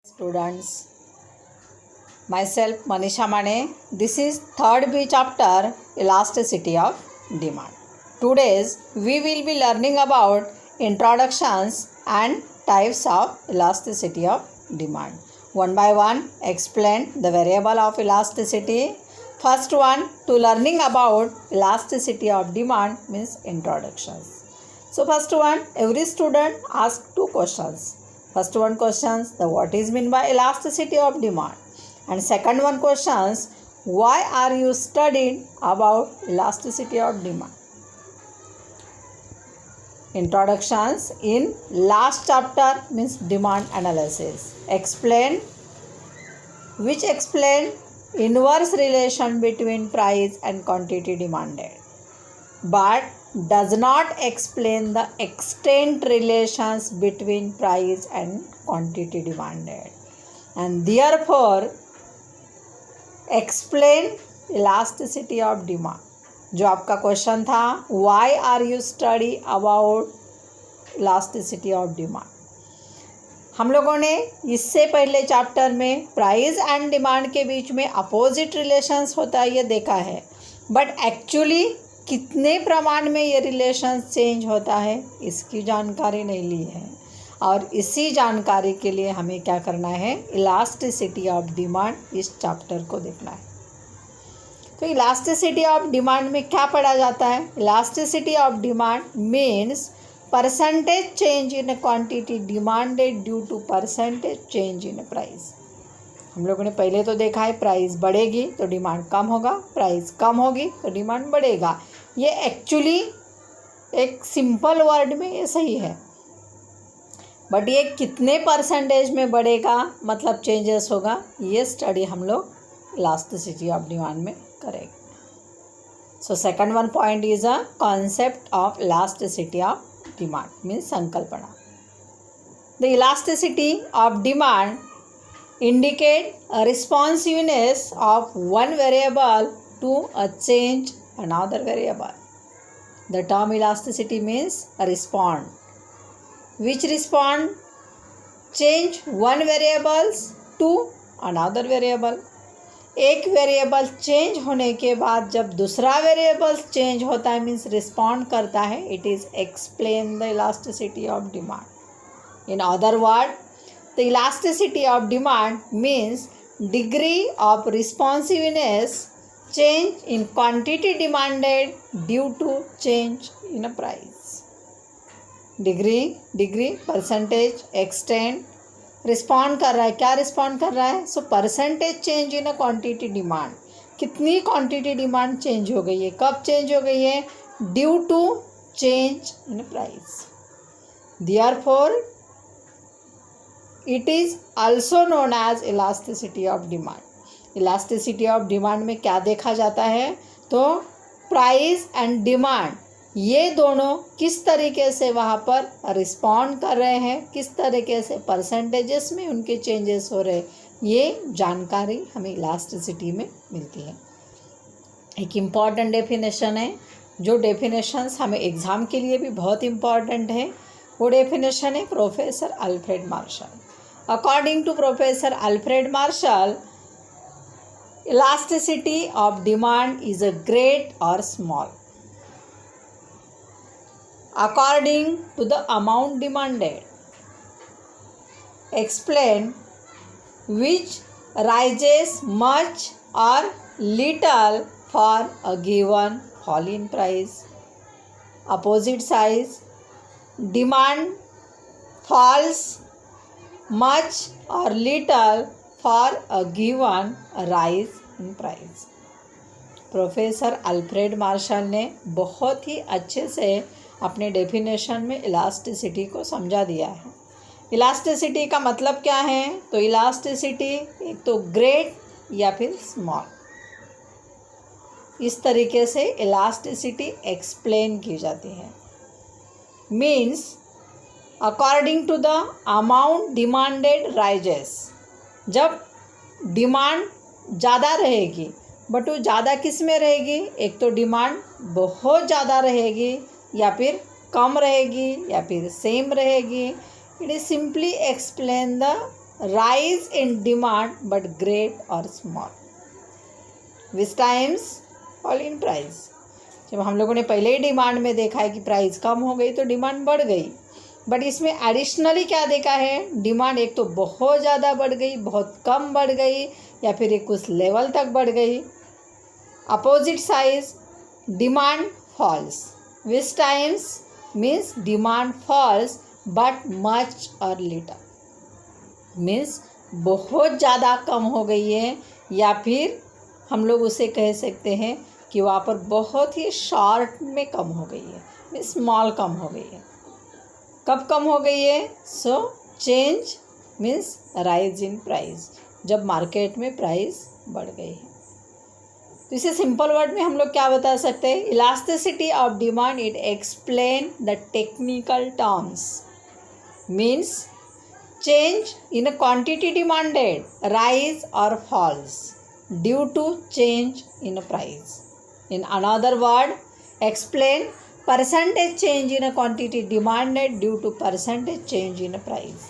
Students, myself Manisha Mane. This is third B chapter, elasticity of demand. Today's we will be learning about introductions and types of elasticity of demand. One by one, explain the variable of elasticity. First one, to learning about elasticity of demand means introductions. So first one, every student ask two questions. First one questions, the what is mean by elasticity of demand, and second one questions, why are you studying about elasticity of demand. Introductions in last chapter means demand analysis. Explain inverse relation between price and quantity demanded, but does not explain the extent relations between price and quantity demanded, and therefore explain elasticity of demand. जो आपका question था, why are you study about elasticity of demand. हम लोगों ने इससे पहले chapter में price and demand के बीच में अपोजिट रिलेशंस होता है ये देखा है, बट एक्चुअली कितने प्रमाण में ये रिलेशंस चेंज होता है इसकी जानकारी नहीं ली है, और इसी जानकारी के लिए हमें क्या करना है, इलास्टिसिटी ऑफ डिमांड इस चैप्टर को देखना है. तो इलास्टिसिटी ऑफ डिमांड में क्या पढ़ा जाता है. Elasticity of demand means percentage change in quantity demanded due to percentage change in price. हम लोगों ने पहले तो देखा है प्राइस बढ़ेगी तो डिमांड कम होगा, प्राइस कम होगी तो डिमांड बढ़ेगा. ये एक्चुअली एक सिंपल वर्ड में ये सही है, बट ये कितने परसेंटेज में बढ़ेगा मतलब चेंजेस होगा, ये स्टडी हम लोग इलास्टिसिटी ऑफ डिमांड में करेंगे. So second one point is a concept of elasticity of demand means संकल्पना. The elasticity of demand indicate a responsiveness of one variable to a change another variable. The term elasticity means a respond. Which respond change one variables to another variable. एक variable change होने के बाद जब दूसरा variable change होता है means respond करता है, it is explain the elasticity of demand. In other word, the elasticity of demand means degree of responsiveness change in quantity demanded due to change in a price. degree percentage extent respond कर रहा है. क्या respond कर रहा है. So percentage change in a quantity demand. कितनी quantity demand change हो गई है, कब चेंज हो गई है, due to change in price. Therefore it is also known as elasticity of demand. Elasticity of demand में क्या देखा जाता है, तो प्राइस एंड डिमांड ये दोनों किस तरीके से वहाँ पर रिस्पॉन्ड कर रहे हैं, किस तरीके से परसेंटेजेस में उनके चेंजेस हो रहे हैं, ये जानकारी हमें इलास्टिसिटी में मिलती है. एक इम्पॉर्टेंट डेफिनेशन है, जो डेफिनेशंस हमें एग्ज़ाम के लिए भी बहुत इम्पॉर्टेंट है, वो डेफिनेशन है professor Alfred Marshall. According to Professor Alfred Marshall, elasticity of demand is a great or small according to the amount demanded. Explain which rises much or little for a given fall in price. Opposite size, demand falls much or little for a given rise in price. Professor Alfred Marshall ने बहुत ही अच्छे से अपने definition में elasticity को समझा दिया है. इलास्टिसिटी का मतलब क्या है, तो इलास्टिसिटी एक तो ग्रेट या फिर स्मॉल, इस तरीके से इलास्टिसिटी एक्सप्लेन की जाती है. Means according to the amount demanded rises. जब डिमांड ज़्यादा रहेगी, बट वो ज़्यादा किस में रहेगी, एक तो डिमांड बहुत ज़्यादा रहेगी या फिर कम रहेगी या फिर सेम रहेगी. It is simply explain the rise in demand but great or small, which times fall in price। जब हम लोगों ने पहले ही डिमांड में देखा है कि प्राइस कम हो गई तो डिमांड बढ़ गई, बट इसमें एडिशनली क्या देखा है, डिमांड एक तो बहुत ज़्यादा बढ़ गई, बहुत कम बढ़ गई, या फिर एक कुछ लेवल तक बढ़ गई। अपोजिट साइज demand falls, which times means demand falls but much और लिटल, मीन्स बहुत ज़्यादा कम हो गई है, या फिर हम लोग उसे कह सकते हैं कि वहाँ पर बहुत ही शॉर्ट में कम हो गई है, मीन्स स्मॉल कम हो गई है। कब कम हो गई है? So change means rise in price, जब मार्केट में प्राइस बढ़ गई है। तो इसे सिंपल वर्ड में हम लोग क्या बता सकते हैं, elasticity of demand it explain the technical terms, means change in a quantity demanded rise और falls due to change in price. In another word, explain percentage change in a quantity demanded due to percentage change in price.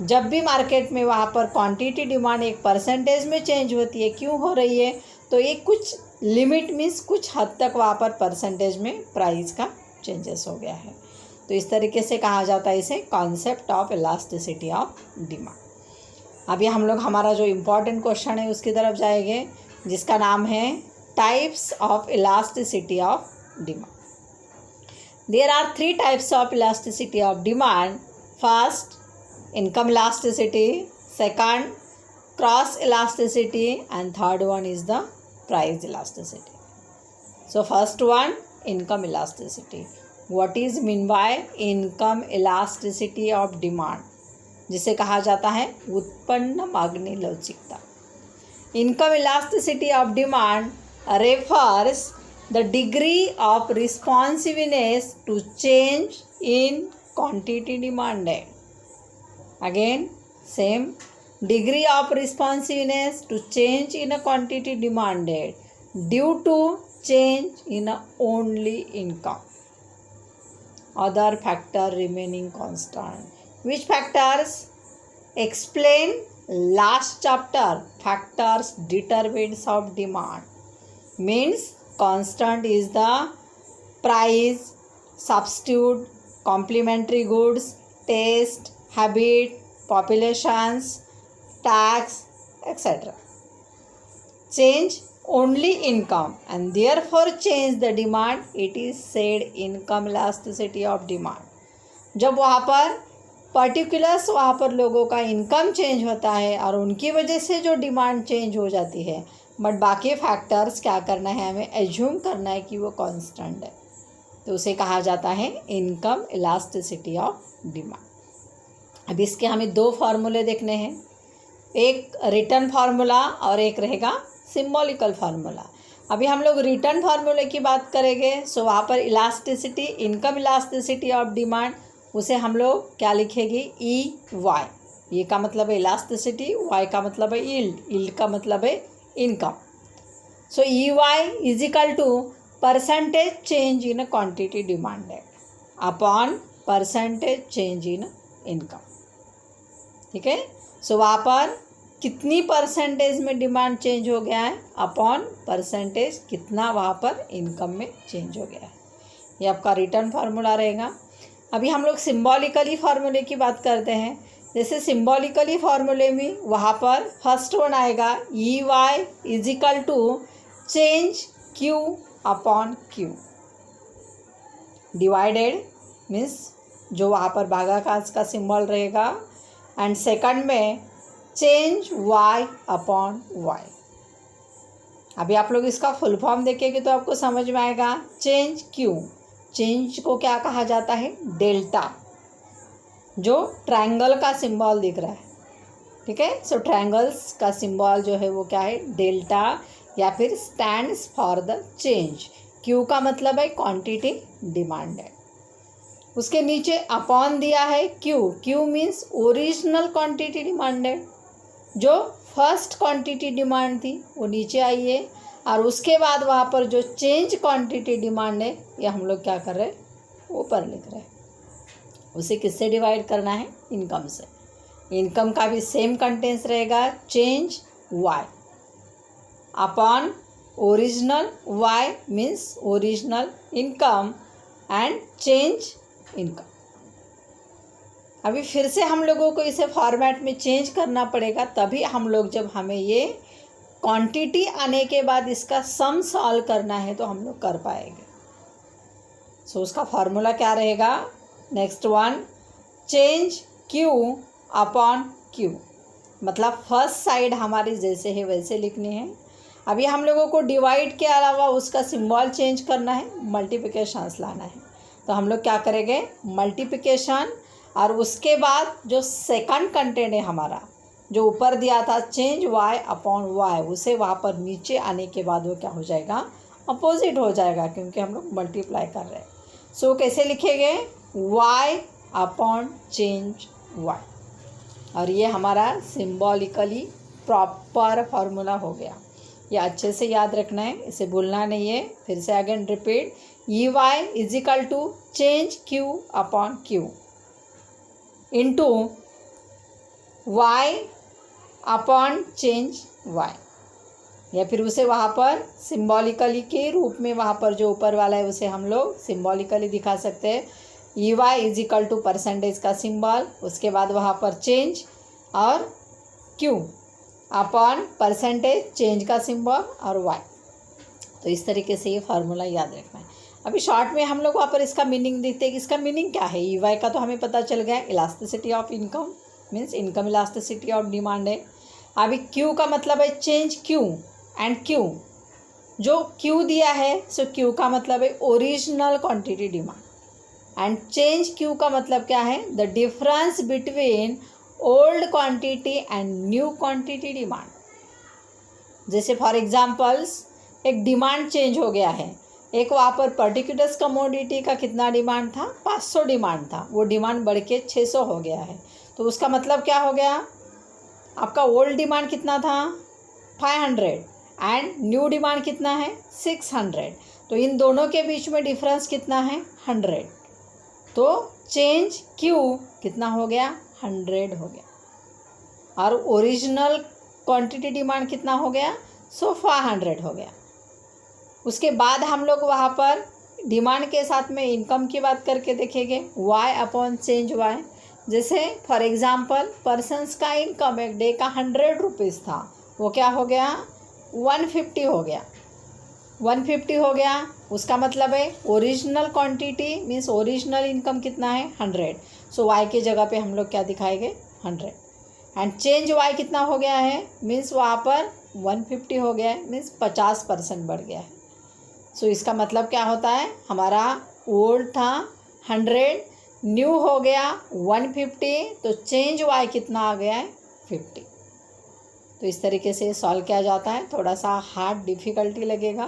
जब भी market में वहाँ पर quantity demand एक percentage में change होती है, क्यों हो रही है, तो एक कुछ लिमिट मीन्स कुछ हद तक वहाँ पर परसेंटेज में प्राइस का चेंजेस हो गया है। तो इस तरीके से कहा जाता है इसे concept of elasticity of demand. अभी हम लोग हमारा जो इम्पोर्टेंट क्वेश्चन है उसकी तरफ जाएंगे, जिसका नाम है types of elasticity of demand. There are 3 types of elasticity of demand. First, income elasticity, second cross elasticity, and third one is the price elasticity. So first one, income elasticity. What is mean by income elasticity of demand, जिसे कहा जाता है उत्पन्न मांगनी लवचिकता। Income elasticity of demand refers the degree of responsiveness to change in quantity demanded. Again, same, degree of responsiveness to change in a quantity demanded due to change in a only income, other factor remaining constant. Which factors? Explain last chapter, factors determinants of demand. Means constant is the price, substitute, complementary goods, taste, habit, populations, tax, etc. Change only income and therefore change the demand. It is said income elasticity of demand. जब वहाँ पर particulars वहाँ पर लोगों का income change होता है और उनकी वजह से जो डिमांड चेंज हो जाती है, बट बाकी फैक्टर्स क्या करना है, हमें एज्यूम करना है कि वो कांस्टेंट है, तो उसे कहा जाता है इनकम इलास्टिसिटी ऑफ डिमांड। अब इसके हमें 2 फार्मूले देखने हैं, एक रिटर्न फार्मूला और एक रहेगा सिंबॉलिकल फार्मूला। अभी हम लोग रिटर्न फार्मूले की बात करेंगे। सो वहाँ पर elasticity, income elasticity of demand, उसे हम लोग क्या लिखेंगे, EY। ये का मतलब है इलास्टिसिटी, Y का मतलब है यील्ड का मतलब है income. So EY is equal to percentage change in quantity demanded upon percentage change in income. ठीक है, सो वहाँ पर कितनी परसेंटेज में डिमांड चेंज हो गया है अपॉन परसेंटेज कितना वहाँ पर इनकम में चेंज हो गया है, ये आपका रिटर्न फार्मूला रहेगा। अभी हम लोग सिंबॉलिकली फार्मूले की बात करते हैं। जैसे सिंबॉलिकली फार्मूले में वहाँ पर फर्स्ट वन आएगा EY is equal to change Q upon Q divided, means जो वहाँ पर भागाकार का सिंबल रहेगा, एंड सेकंड में चेंज Y अपॉन Y। अभी आप लोग इसका फुल फॉर्म देखेंगे तो आपको समझ में आएगा। चेंज Q, चेंज को क्या कहा जाता है, डेल्टा, जो ट्रायंगल का सिंबल दिख रहा है। ठीक है, सो ट्रायंगल्स का सिंबल जो है वो क्या है, डेल्टा, या फिर stands for the change. Q का मतलब है क्वांटिटी डिमांडेड, उसके नीचे अपॉन दिया है Q means original quantity demanded, जो फर्स्ट क्वांटिटी डिमांड थी वो नीचे आई है, और उसके बाद वहाँ पर जो चेंज क्वांटिटी डिमांड है ये हम लोग क्या कर रहे हैं, ऊपर लिख रहे हैं। उसे किससे डिवाइड करना है, इनकम से। इनकम का भी सेम कंटेंस रहेगा, change Y upon original Y means original income and change income. अभी फिर से हम लोगों को इसे फॉर्मेट में चेंज करना पड़ेगा, तभी हम लोग जब हमें ये क्वांटिटी आने के बाद इसका सम सॉल्व करना है तो हम लोग कर पाएंगे। सो उसका फॉर्मूला क्या रहेगा, next one, change Q upon Q, मतलब फर्स्ट साइड हमारी जैसे है वैसे लिखनी है। अभी हम लोगों को डिवाइड के अलावा उसका सिंबल चेंज करना है, मल्टीप्लिकेशन लाना है। तो हम लोग क्या करेंगे, मल्टीप्लिकेशन, और उसके बाद जो सेकंड कंटेंट है हमारा जो ऊपर दिया था चेंज वाई अपॉन वाई, उसे वहाँ पर नीचे आने के बाद वो क्या हो जाएगा, अपोजिट हो जाएगा, क्योंकि हम लोग मल्टीप्लाई कर रहे हैं। सो कैसे लिखेंगे, वाई अपॉन चेंज वाई, और ये हमारा सिम्बॉलिकली प्रॉपर फार्मूला हो गया। ये अच्छे से याद रखना है, इसे भूलना नहीं है। फिर से again repeat, E Y is equal to change Q upon Q into Y upon change Y, या फिर उसे वहाँ पर सिम्बॉलिकली के रूप में वहाँ पर जो ऊपर वाला है उसे हम लोग सिम्बॉलिकली दिखा सकते हैं। E Y is equal to percentage का सिंबल, उसके बाद वहाँ पर चेंज और क्यू अपॉन परसेंटेज चेंज का सिंबल और वाई। तो इस तरीके से ये फार्मूला याद रखना है। अभी शॉर्ट में हम लोग वहाँ पर इसका मीनिंग देखते हैं कि इसका मीनिंग क्या है। ई वाई का तो हमें पता चल गया, elasticity of income means income elasticity of demand है। अभी क्यू का मतलब है चेंज क्यू एंड क्यू, जो क्यू दिया है सो क्यू का मतलब है original quantity demand, and change Q का मतलब क्या है, the difference between old quantity and new quantity demand. जैसे फॉर एग्जांपल्स एक डिमांड चेंज हो गया है, एक वहाँ पर पर्टिकुलर कमोडिटी का कितना डिमांड था, 500 डिमांड था, वो डिमांड बढ़ के 600 हो गया है। तो उसका मतलब क्या हो गया, आपका ओल्ड डिमांड कितना था 500 एंड न्यू डिमांड कितना है 600, तो इन दोनों के बीच में डिफरेंस कितना है 100। तो चेंज क्यू कितना हो गया 100 हो गया, और ओरिजिनल क्वांटिटी डिमांड कितना हो गया, सो 500 हो गया। उसके बाद हम लोग वहाँ पर डिमांड के साथ में इनकम की बात करके देखेंगे, वाई अपॉन चेंज वाई। जैसे फॉर एग्जांपल पर्सन्स का इनकम एक डे का 100 रुपीज़ था, वो क्या हो गया 150 हो गया, 150 हो गया। उसका मतलब है original quantity means original income कितना है 100, सो वाई की जगह पे हम लोग क्या दिखाएंगे 100, एंड चेंज वाई कितना हो गया है मीन्स वहाँ पर 150 हो गया है, मीन्स 50% बढ़ गया है। सो इसका मतलब क्या होता है, हमारा ओल्ड था 100, न्यू हो गया 150, तो चेंज वाई कितना आ गया है 50। तो इस तरीके से सॉल्व किया जाता है। थोड़ा सा हार्ड डिफ़िकल्टी लगेगा,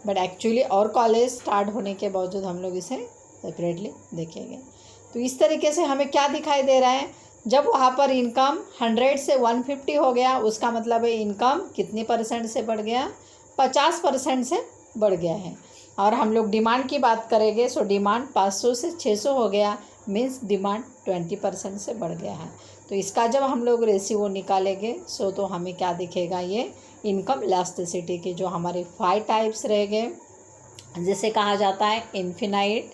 बट एक्चुअली और कॉलेज स्टार्ट होने के बावजूद हम लोग इसे सेपरेटली देखेंगे। तो इस तरीके से हमें क्या दिखाई दे रहा है, जब वहाँ पर इनकम 100 से 150 हो गया, उसका मतलब है इनकम कितने परसेंट से बढ़ गया, 50% से बढ़ गया है। और हम लोग डिमांड की बात करेंगे, सो डिमांड 500 से 600 हो गया, मीन्स डिमांड 20% से बढ़ गया है। तो इसका जब हम लोग रेशियो निकालेंगे सो तो हमें क्या दिखेगा, ये इनकम इलास्टिसिटी के जो हमारे 5 टाइप्स रह गए, जिसे कहा जाता है infinite,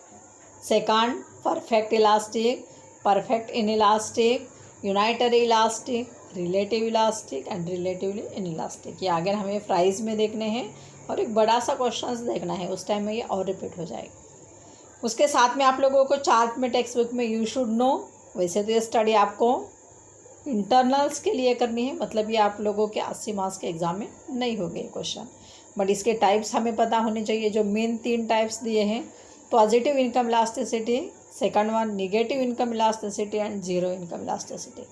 second perfect elastic, perfect inelastic, unitary elastic, relative elastic and relatively inelastic. ये आगे हमें प्राइस में देखने हैं और एक बड़ा सा क्वेश्चन देखना है, उस टाइम में ये और रिपीट हो जाएगा। उसके साथ में आप लोगों को चार्ट में टेक्स्ट बुक में यू शुड नो, वैसे तो ये स्टडी आपको इंटरनल्स के लिए करनी है, मतलब ये आप लोगों के 80 मार्क्स के एग्जाम में नहीं होंगे क्वेश्चन, बट इसके टाइप्स हमें पता होने चाहिए। जो मेन 3 टाइप्स दिए हैं, positive income elasticity, second one negative income elasticity and zero income elasticity.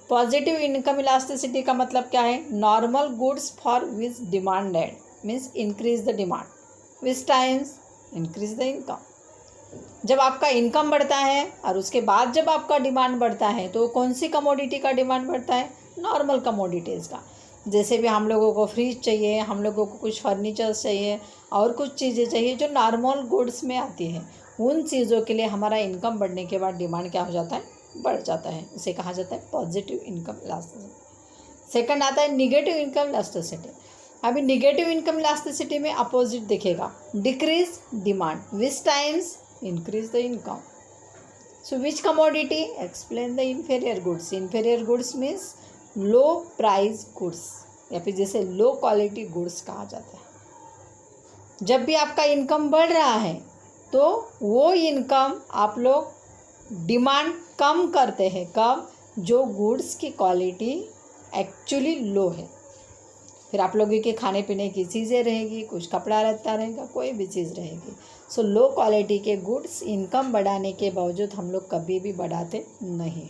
Positive income elasticity का मतलब क्या है, normal goods for which demanded means increase the demand which times increase the income. जब आपका income बढ़ता है और उसके बाद जब आपका डिमांड बढ़ता है, तो कौन सी कमोडिटी का डिमांड बढ़ता है, नॉर्मल कमोडिटीज़ का। जैसे भी हम लोगों को फ्रिज चाहिए, हम लोगों को कुछ फर्नीचर्स चाहिए और कुछ चीज़ें चाहिए जो नॉर्मल गुड्स में आती है, उन चीज़ों के लिए हमारा इनकम बढ़ने के बाद डिमांड क्या हो जाता है, बढ़ जाता है, उसे कहा जाता है पॉजिटिव इनकम इलास्टिसिटी। सेकंड आता है निगेटिव इनकम इलास्टिसिटी। अभी निगेटिव इनकम इलास्टिसिटी में अपोजिट दिखेगा, decrease demand which times increase the income. So which commodity, explain the inferior goods. Inferior goods means low price goods या फिर जैसे low quality goods कहा जाता है। जब भी आपका इनकम बढ़ रहा है तो वो इनकम आप लोग डिमांड कम करते हैं, कब, जो गुड्स की क्वालिटी एक्चुअली लो है। फिर आप लोगों के खाने पीने की चीज़ें रहेगी, कुछ कपड़ा रहता रहेगा, कोई भी चीज़ रहेगी। सो लो क्वालिटी के गुड्स इनकम बढ़ाने के बावजूद हम लोग कभी भी बढ़ाते नहीं।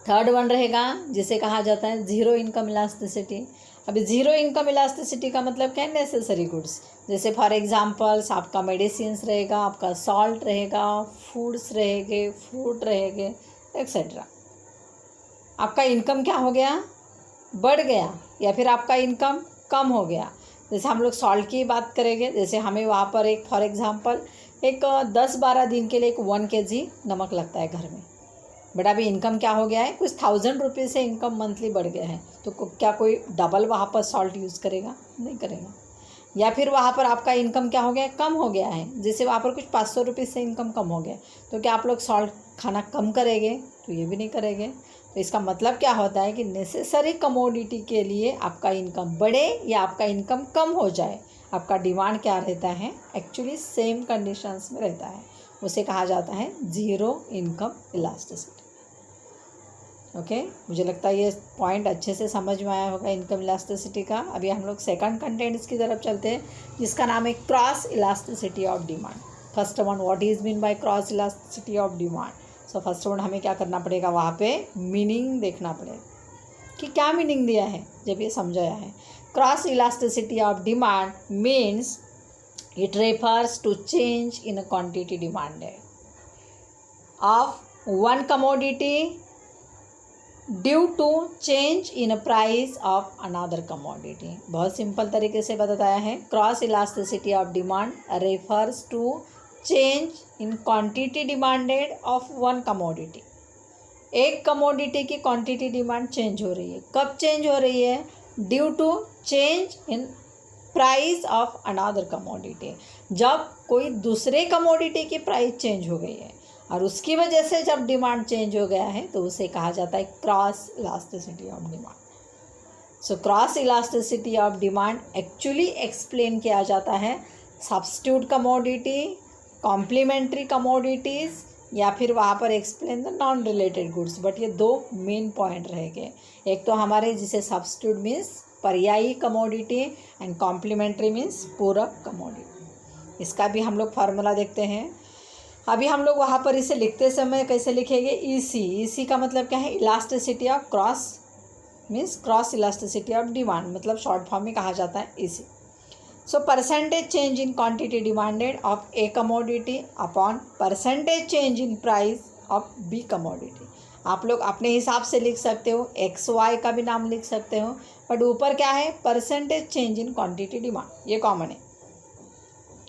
थर्ड वन रहेगा जिसे कहा जाता है ज़ीरो इनकम इलास्टिसिटी। अभी ज़ीरो इनकम इलास्टिसिटी का मतलब क्या है, नेसेसरी गुड्स। जैसे फॉर एग्जांपल्स आपका मेडिसिन्स रहेगा, आपका सॉल्ट रहेगा, फूड्स रहेंगे, फ्रूट रहेंगे, एक्सेट्रा। आपका इनकम क्या हो गया, बढ़ गया, या फिर आपका इनकम कम हो गया। जैसे हम लोग सॉल्ट की बात करेंगे, जैसे हमें वहाँ पर एक फॉर एग्जांपल एक 10-12 दिन के लिए एक 1 kg नमक लगता है घर में, बट अभी इनकम क्या हो गया है, कुछ 1000 रुपये से इनकम मंथली बढ़ गया है, तो क्या कोई डबल वहाँ पर सॉल्ट यूज़ करेगा, नहीं करेगा। या फिर वहाँ पर आपका इनकम क्या हो गया है, कम हो गया है, जैसे वहाँ पर कुछ 500 रुपये से इनकम कम हो गया, तो क्या आप लोग सॉल्ट खाना कम करेंगे, तो ये भी नहीं करेंगे। तो इसका मतलब क्या होता है कि नेसेसरी कमोडिटी के लिए आपका इनकम बढ़े या आपका इनकम कम हो जाए, आपका डिमांड क्या रहता है, एक्चुअली सेम कंडीशंस में रहता है, उसे कहा जाता है ज़ीरो इनकम इलास्टिसिटी। ओके, मुझे लगता है ये पॉइंट अच्छे से समझ में आया होगा इनकम इलास्टिसिटी का। अभी हम लोग सेकंड कंटेंट्स की तरफ चलते हैं, जिसका नाम है cross elasticity of demand. First one, what is mean by cross elasticity of demand. So first one हमें क्या करना पड़ेगा, वहाँ पे मीनिंग देखना पड़ेगा कि क्या मीनिंग दिया है, जब ये समझाया है। Cross elasticity of demand means it refers to change in a quantity demanded of one commodity due to change in price of another commodity. बहुत सिंपल तरीके से बताया है, cross elasticity of demand refers to change in quantity demanded of one commodity. एक commodity की quantity demand change हो रही है, कब चेंज हो रही है, due to change in price of another commodity, जब कोई दूसरे कमोडिटी की प्राइस चेंज हो गई है और उसकी वजह से जब डिमांड चेंज हो गया है, तो उसे कहा जाता है cross elasticity of demand. So cross elasticity of demand actually explain किया जाता है सब्स्टिट्यूट कमोडिटी, कॉम्प्लीमेंट्री कमोडिटीज़, या फिर वहाँ पर explain the non related goods. But ये दो मेन पॉइंट रहेंगे, एक तो हमारे जिसे सब्स्टिट्यूट मीन्स पर्यायी कमोडिटी एंड कॉम्प्लीमेंट्री मीन्स पूरक कमोडिटी। इसका भी हम लोग फार्मूला देखते हैं। अभी हम लोग वहाँ पर इसे लिखते समय कैसे लिखेंगे, ईसी। ईसी का मतलब क्या है, elasticity of cross means cross elasticity of demand, मतलब शॉर्ट फॉर्म में कहा जाता है EC. So percentage change in quantity demanded of A commodity upon percentage change in price of B commodity. आप लोग अपने हिसाब से लिख सकते हो, एक्स वाई का भी नाम लिख सकते हो, बट ऊपर क्या है, percentage change in quantity demand, ये कॉमन है।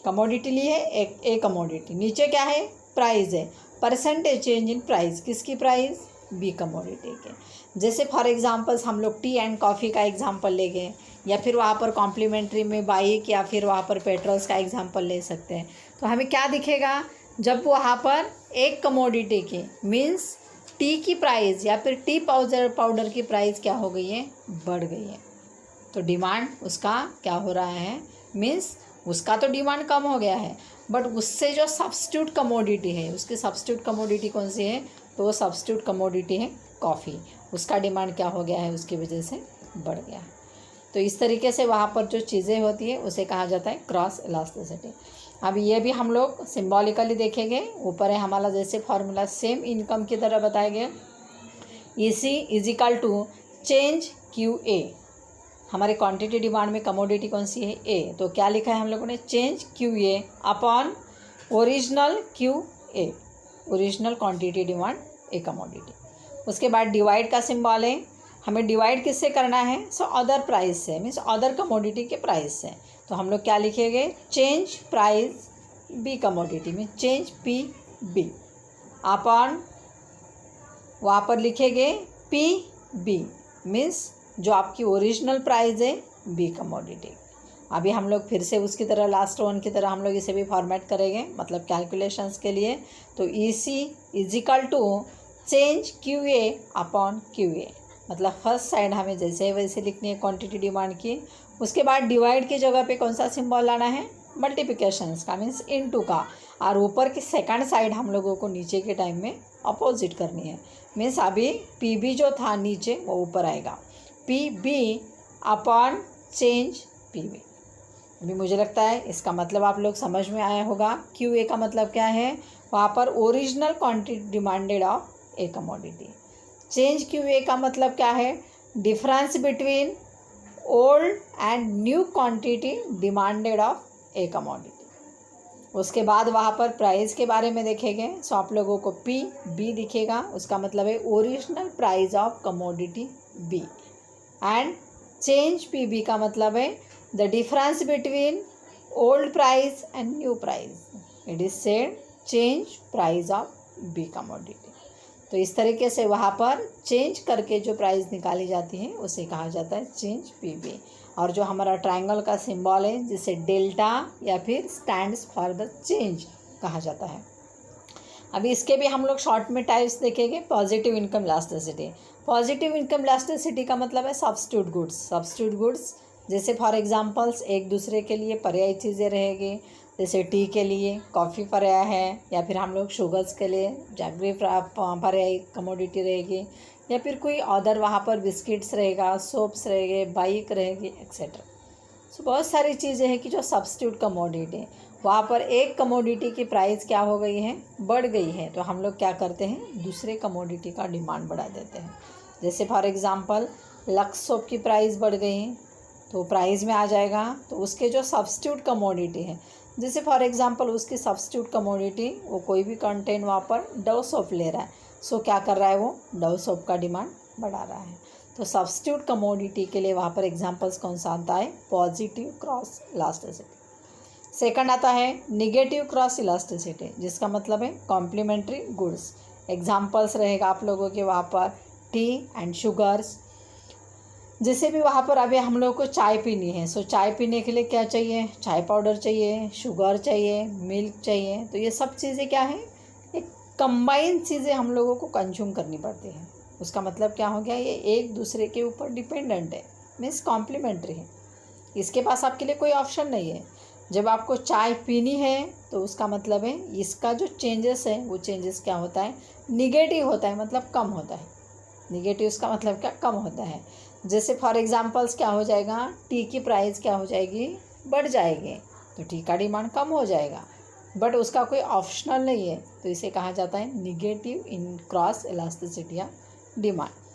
कमोडिटी ली है एक ए कमोडिटी, नीचे क्या है, प्राइस है, परसेंटेज चेंज इन प्राइस, किसकी प्राइस, बी कमोडिटी के। जैसे फॉर एग्जांपल्स हम लोग टी एंड कॉफ़ी का एग्जांपल ले गए, या फिर वहाँ पर कॉम्प्लीमेंट्री में बाइक या फिर वहाँ पर पेट्रोल्स का एग्जांपल ले सकते हैं। तो हमें क्या दिखेगा, जब वहाँ पर एक कमोडिटी की मीन्स टी की प्राइस या फिर टी पाउडर की प्राइस क्या हो गई है, बढ़ गई है, तो डिमांड उसका क्या हो रहा है, मीन्स उसका तो डिमांड कम हो गया है, बट उससे जो सब्स्टिट्यूट कमोडिटी है, उसकी सब्स्टिट्यूट कमोडिटी कौन सी है, तो वो सब्स्टिट्यूट कमोडिटी है कॉफ़ी, उसका डिमांड क्या हो गया है, उसकी वजह से बढ़ गया है। तो इस तरीके से वहाँ पर जो चीज़ें होती है उसे कहा जाता है क्रॉस इलास्टिसिटी। अब ये भी हम लोग सिम्बॉलिकली देखेंगे, ऊपर है हमारा जैसे फॉर्मूला सेम इनकम की तरह बताया गया, EC is equal to change Q A. हमारे क्वांटिटी डिमांड में कमोडिटी कौन सी है, ए, तो क्या लिखा है हम लोगों ने, change Q A upon original Q A, original quantity demand A commodity. उसके बाद डिवाइड का सिंबल है, हमें डिवाइड किससे करना है, सो अदर प्राइस से, मीन्स अदर कमोडिटी के प्राइस से। तो हम लोग क्या लिखेंगे, चेंज प्राइस बी कमोडिटी में, चेंज पी बी अपॉन वहाँ पर लिखेंगे पी बी, मीन्स जो आपकी ओरिजिनल प्राइस है बी कमोडिटी। अभी हम लोग फिर से उसकी तरह लास्ट वन की तरह हम लोग इसे भी फॉर्मेट करेंगे, मतलब कैलकुलेशंस के लिए। तो E C is equal to change Q A upon Q A, मतलब फर्स्ट साइड हमें जैसे वैसे लिखनी है क्वांटिटी डिमांड की। उसके बाद डिवाइड की जगह पे कौन सा सिंबल लाना है, मल्टीप्लिकेशंस का, मीन्स इनटू का। और ऊपर की सेकंड साइड हम लोगों को नीचे के टाइम में अपोजिट करनी है, मीन्स अभी पी बी जो था नीचे वो ऊपर आएगा, P B upon change P B. अभी मुझे लगता है इसका मतलब आप लोग समझ में आया होगा। क्यू ए का मतलब क्या है, वहाँ पर original quantity demanded of A commodity. Change Q ए का मतलब क्या है, difference between old and new quantity demanded of A commodity. उसके बाद वहाँ पर प्राइस के बारे में देखेंगे। सो आप लोगों को पी बी दिखेगा, उसका मतलब है original price of commodity B. And change P B का मतलब है the difference between old price and new price, it is said change price of B commodity. तो इस तरीके से वहाँ पर चेंज करके जो प्राइस निकाली जाती है उसे कहा जाता है चेंज पी बी। और जो हमारा ट्रायंगल का सिंबल है जिसे डेल्टा या फिर स्टैंड्स फॉर द चेंज कहा जाता है। अभी इसके भी हम लोग शॉर्ट में टाइप्स देखेंगे। Positive income elasticity, positive income elasticity का मतलब है सब्स्टिट्यूट गुड्स। सब्स्टिट्यूट गुड्स जैसे फॉर एग्जांपल्स एक दूसरे के लिए पर्यायी चीज़ें रहेगी, जैसे टी के लिए कॉफ़ी पर्याय है, या फिर हम लोग शुगर्स के लिए जैगरी पर्यायी कमोडिटी रहेगी, या फिर कोई अदर वहाँ पर बिस्किट्स रहेगा, सोप्स रहेंगे, बाइक रहेगी, एक्सेट्रा। सो बहुत सारी चीज़ें हैं कि जो सब्स्टिट्यूट कमोडिटी, वहाँ पर एक कमोडिटी की प्राइस क्या हो गई है, बढ़ गई है, तो हम लोग क्या करते हैं, दूसरे कमोडिटी का डिमांड बढ़ा देते हैं। जैसे फॉर एग्जांपल लक्स सोप की प्राइस बढ़ गई तो प्राइस में आ जाएगा, तो उसके जो सब्स्टिट्यूट कमोडिटी है, जैसे फॉर एग्जांपल उसकी सब्स्टिट्यूट कमोडिटी वो कोई भी कंटेंट वहाँ पर डव सोप ले रहा है, सो क्या कर रहा है, वो डव सोप का डिमांड बढ़ा रहा है। तो सब्स्टिट्यूट कमोडिटी के लिए वहाँ पर एग्जांपल्स कौन सा आता है, पॉजिटिव क्रॉस इलास्टिसिटी। सेकंड आता है निगेटिव क्रॉस इलास्टिसिटी, जिसका मतलब है कॉम्प्लीमेंट्री गुड्स। एग्जांपल्स रहेगा आप लोगों के वहाँ पर टी एंड शुगर्स। जैसे भी वहाँ पर अभी हम लोग को चाय पीनी है, सो चाय पीने के लिए क्या चाहिए, चाय पाउडर चाहिए, शुगर चाहिए, मिल्क चाहिए। तो ये सब चीज़ें क्या है, एक कंबाइन चीज़ें हम लोगों को कंज्यूम करनी पड़ती है। उसका मतलब क्या हो गया, ये एक दूसरे के ऊपर डिपेंडेंट है, मीन्स कॉम्प्लीमेंट्री है। इसके पास आपके लिए कोई ऑप्शन नहीं है। जब आपको चाय पीनी है तो उसका मतलब है इसका जो चेंजेस है वो चेंजेस क्या होता है, निगेटिव होता है, मतलब कम होता है। निगेटिव का मतलब क्या, कम होता है। जैसे फॉर एग्जांपल्स क्या हो जाएगा, टी की प्राइस क्या हो जाएगी, बढ़ जाएगी, तो टी का डिमांड कम हो जाएगा, बट उसका कोई ऑप्शनल नहीं है, तो इसे कहा जाता है निगेटिव इन क्रॉस इलास्टिसिटी या डिमांड।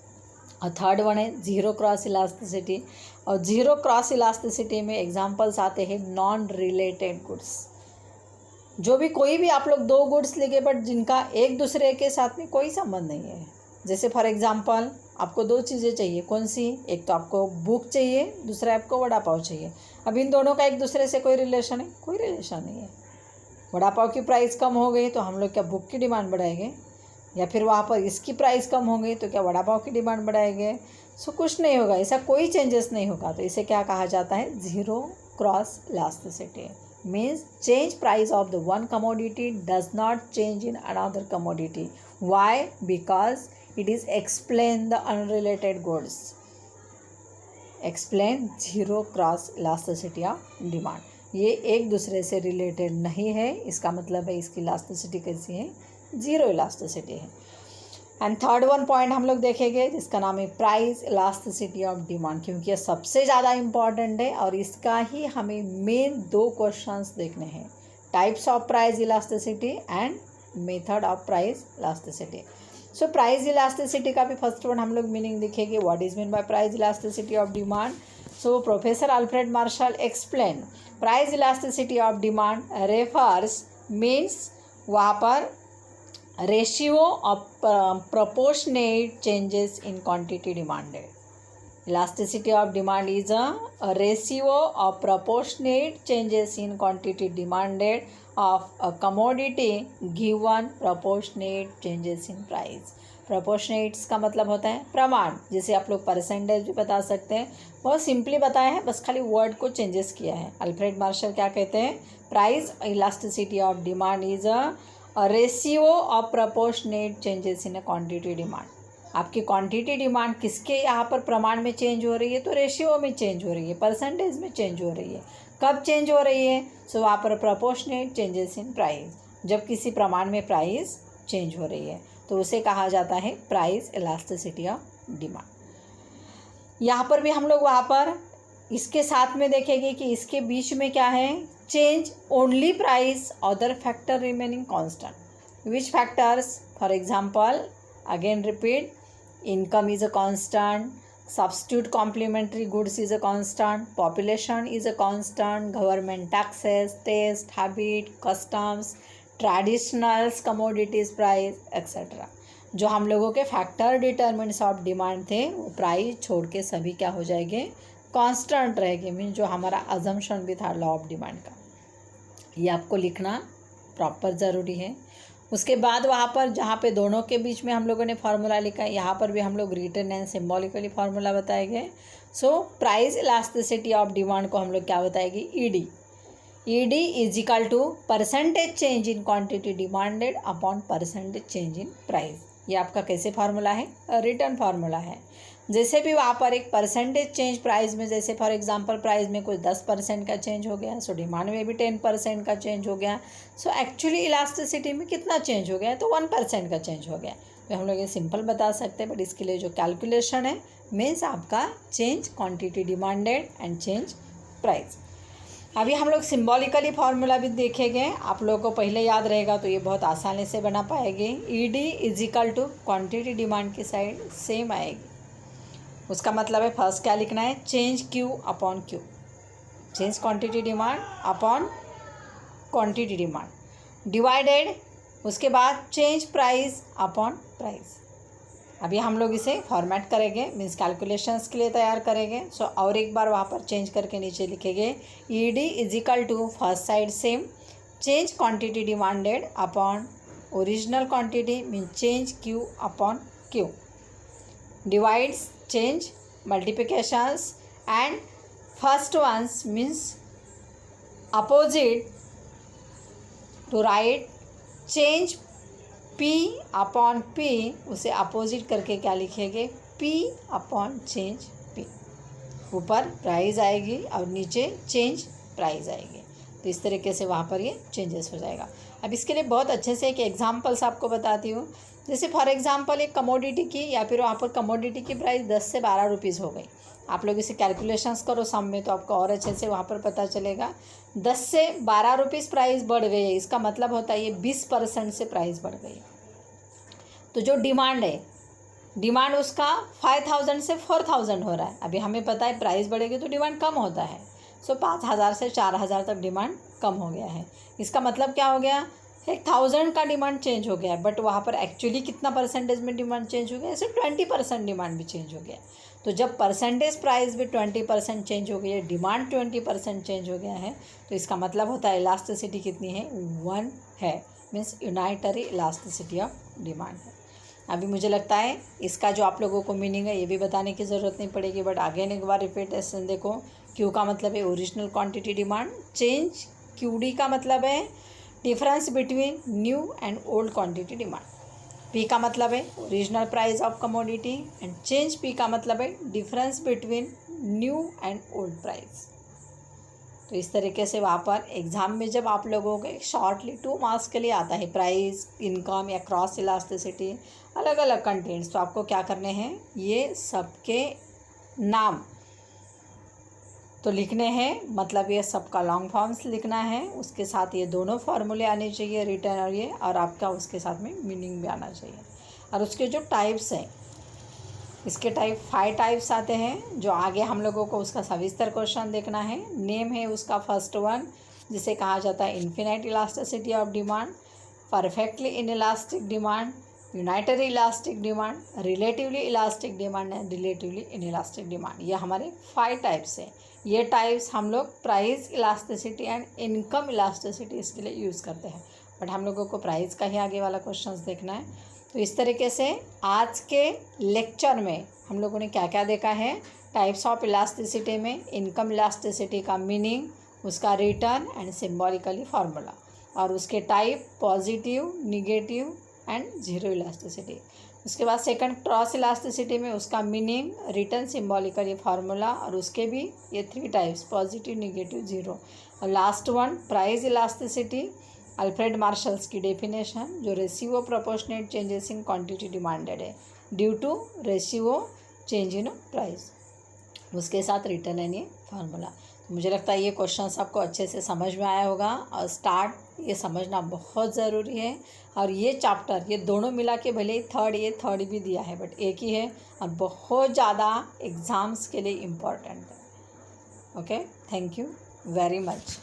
और थर्ड वन है जीरो क्रॉस इलास्टिसिटी। और जीरो क्रॉस इलास्टिसिटी में एग्जांपल्स आते हैं नॉन रिलेटेड गुड्स। जो भी कोई भी आप लोग दो गुड्स लेंगे बट जिनका एक दूसरे के साथ में कोई संबंध नहीं है। जैसे फॉर एग्जांपल आपको दो चीज़ें चाहिए, कौन सी, एक तो आपको बुक चाहिए, दूसरा आपको वड़ा पाव चाहिए। अब इन दोनों का एक दूसरे से कोई रिलेशन है, कोई रिलेशन नहीं है। वड़ा पाव की प्राइस कम हो गई तो हम लोग क्या बुक की डिमांड बढ़ाएंगे, या फिर वहाँ पर इसकी प्राइस कम हो गई तो क्या वड़ा पाव की डिमांड बढ़ाएंगे। सो कुछ नहीं होगा, ऐसा कोई चेंजेस नहीं होगा। तो इसे क्या कहा जाता है, zero cross elasticity. Means change price of the one commodity does not change in another commodity. Why, because it is explain the unrelated goods, explain zero cross elasticity of demand। ये एक दूसरे से रिलेटेड नहीं है, इसका मतलब है इसकी इलास्टिसिटी कैसी है, जीरो इलास्टिसिटी है। एंड थर्ड वन पॉइंट हम लोग देखेंगे जिसका नाम है प्राइस इलास्टिसिटी ऑफ डिमांड, क्योंकि ये सबसे ज़्यादा इम्पॉर्टेंट है और इसका ही हमें मेन दो क्वेश्चंस देखने हैं, types of price elasticity and method of price elasticity. So price elasticity का भी फर्स्ट वन हम लोग मीनिंग देखेंगे, what is mean by price elasticity of demand. So professor Alfred Marshall explain price elasticity of demand refers means वहाँ पर ratio of proportionate changes in quantity demanded. Elasticity of demand is a ratio of proportionate changes in quantity demanded of a commodity given proportionate changes in price. प्रोपोर्शनेट्स का मतलब होता है प्रमाण, जिसे आप लोग परसेंटेज भी बता सकते हैं। बहुत सिंपली बताया है, बस खाली वर्ड को चेंजेस किया है। अल्फ्रेड मार्शल क्या कहते हैं, price elasticity of demand is a ratio of proportionate changes in a quantity demand. आपकी क्वांटिटी डिमांड किसके यहाँ पर प्रमाण में चेंज हो रही है, तो रेशियो में चेंज हो रही है, परसेंटेज में चेंज हो रही है। कब चेंज हो रही है, सो वहाँ पर प्रोपोर्शनेट चेंजेस इन प्राइस, जब किसी प्रमाण में प्राइस चेंज हो रही है तो उसे कहा जाता है प्राइस इलास्टिसिटी ऑफ डिमांड। यहाँ पर भी हम लोग वहाँ पर इसके साथ में देखेंगे कि इसके बीच में क्या है, change only price, other factor remaining constant. Which factors, for example again repeat, income is a constant, substitute complementary goods is a constant, population is a constant, government taxes, taste, habit, customs, traditionals, commodities price etc. जो हम लोगों के factor determinants of demand थे वो price छोड़ के सभी क्या हो जाएंगे, कांस्टेंट रहेंगे। मीन जो हमारा अजम्पशन भी था लॉ ऑफ डिमांड का, ये आपको लिखना प्रॉपर ज़रूरी है। उसके बाद वहाँ पर जहाँ पे दोनों के बीच में हम लोगों ने फार्मूला लिखा है, यहाँ पर भी हम लोग रिटन एंड सिम्बॉलिकली फार्मूला बताएंगे। So price elasticity of demand को हम लोग क्या बताएंगे, ED. ED is equal to percentage change in quantity demanded upon percentage change in price. ये आपका कैसे फार्मूला है, रिटर्न फार्मूला है। जैसे भी वहाँ पर एक परसेंटेज चेंज प्राइस में, जैसे फॉर एग्जांपल प्राइस में कुछ 10% का चेंज हो गया, सो डिमांड में भी 10% का चेंज हो गया। सो एक्चुअली इलास्टिसिटी में कितना चेंज हो गया, तो 1% का चेंज हो गया। तो हम लोग ये सिंपल बता सकते हैं, बट इसके लिए जो कैलकुलेशन है मीन्स आपका change quantity demanded and change price. अभी हम लोग सिम्बॉलिकली फार्मूला भी देखेंगे, आप लोगों को पहले याद रहेगा तो ये बहुत आसानी से बना पाएंगे। ED is equal to quantity demand की साइड सेम आएगी। उसका मतलब है फर्स्ट क्या लिखना है, change Q upon Q, change quantity demand upon quantity demand divided, उसके बाद चेंज प्राइस अपॉन प्राइस। अभी हम लोग इसे फॉर्मेट करेंगे, मीन्स कैलकुलेशंस के लिए तैयार करेंगे। सो और एक बार वहाँ पर चेंज करके नीचे लिखेंगे, E D is equal to first side same, change quantity demanded upon original quantity mean change Q upon Q, divides change multiplications and first ones means opposite to write change P upon P, उसे opposite करके क्या लिखेंगे, P upon change P। ऊपर price आएगी और नीचे change price आएगी, तो इस तरीके से वहाँ पर ये चेंजेस हो जाएगा। अब इसके लिए बहुत अच्छे से एक एग्जांपल्स आपको बताती हूँ। जैसे फॉर एग्जांपल एक कमोडिटी की, या फिर वहाँ पर कमोडिटी की प्राइस 10 से 12 रुपीज़ हो गई। आप लोग इसे कैलकुलेशंस करो सम में, तो आपको और अच्छे से वहाँ पर पता चलेगा। 10 से 12 रुपीज़ प्राइस बढ़ गई है, इसका मतलब होता है ये 20% से प्राइस बढ़ गई। तो जो डिमांड है, डिमांड उसका 5000 से 4000 हो रहा है। अभी हमें पता है प्राइस बढ़ेगी तो डिमांड कम होता है। सो 5000 से 4000 तक डिमांड कम हो गया है। इसका मतलब क्या हो गया, 1000 का डिमांड चेंज हो गया है, बट वहाँ पर एक्चुअली कितना परसेंटेज में डिमांड चेंज हो गया, ऐसे 20% डिमांड भी चेंज हो गया। तो जब परसेंटेज प्राइस भी 20% चेंज हो गई है, डिमांड 20% चेंज हो गया है, तो इसका मतलब होता है इलास्टिसिटी कितनी है, 1 है, मीन्स यूनाइटरी इलास्टिसिटी ऑफ डिमांड है। अभी मुझे लगता है इसका जो आप लोगों को मीनिंग है ये भी बताने की ज़रूरत नहीं पड़ेगी, बट अगेन एक बार रिपीटेशन देखो। क्यू का मतलब है original quantity demand, change Q D का मतलब है difference between new and old quantity demand, P का मतलब है original price of commodity, and change P का मतलब है difference between new and old price. तो इस तरीके से वहाँ पर एग्ज़ाम में जब आप लोगों को शॉर्टली 2 मार्क्स के लिए आता है प्राइस, इनकम या क्रॉस इलास्टिसिटी, अलग अलग कंटेंट्स, तो आपको क्या करने हैं, ये सबके नाम तो लिखने हैं, मतलब ये सबका लॉन्ग फॉर्म्स लिखना है, उसके साथ ये दोनों फार्मूले आने चाहिए, रिटर्न और ये, और आपका उसके साथ में मीनिंग भी आना चाहिए। और उसके जो टाइप्स हैं, इसके टाइप 5 टाइप्स आते हैं, जो आगे हम लोगों को उसका सविस्तर क्वेश्चन देखना है। नेम है उसका फर्स्ट वन, जिसे कहा जाता है infinite elasticity of demand, perfectly inelastic demand, unitary elastic demand, relatively elastic demand and relatively inelastic demand. ये हमारे 5 टाइप्स हैं। ये टाइप्स हम लोग price elasticity and income elasticity इसके लिए यूज़ करते हैं, बट हम लोगों को प्राइस का ही आगे वाला क्वेश्चंस देखना है। तो इस तरीके से आज के लेक्चर में हम लोगों ने क्या क्या देखा है, टाइप्स ऑफ इलास्टिसिटी में इनकम इलास्टिसिटी का मीनिंग, उसका रिटर्न एंड सिम्बॉलिकली फार्मूला, और उसके type positive, negative and zero elasticity. उसके बाद सेकंड क्रॉस इलास्टिसिटी में उसका मीनिंग, रिटर्न, सिम्बॉलिकली फार्मूला, और उसके भी ये 3 टाइप्स पॉजिटिव, निगेटिव, जीरो। और last one price elasticity, Alfred Marshall's की डेफिनेशन, जो ratio proportionate changes in quantity demanded है due to ratio change in price, उसके साथ रिटर्न एंड ये फार्मूला। तो मुझे लगता है ये क्वेश्चन आपको अच्छे से समझ में आया होगा, और स्टार्ट ये समझना बहुत ज़रूरी है। और ये चैप्टर ये दोनों मिला के भले ही थर्ड भी दिया है, बट एक ही है और बहुत ज़्यादा एग्ज़ाम्स के लिए इम्पोर्टेंट है। Okay, thank you very much.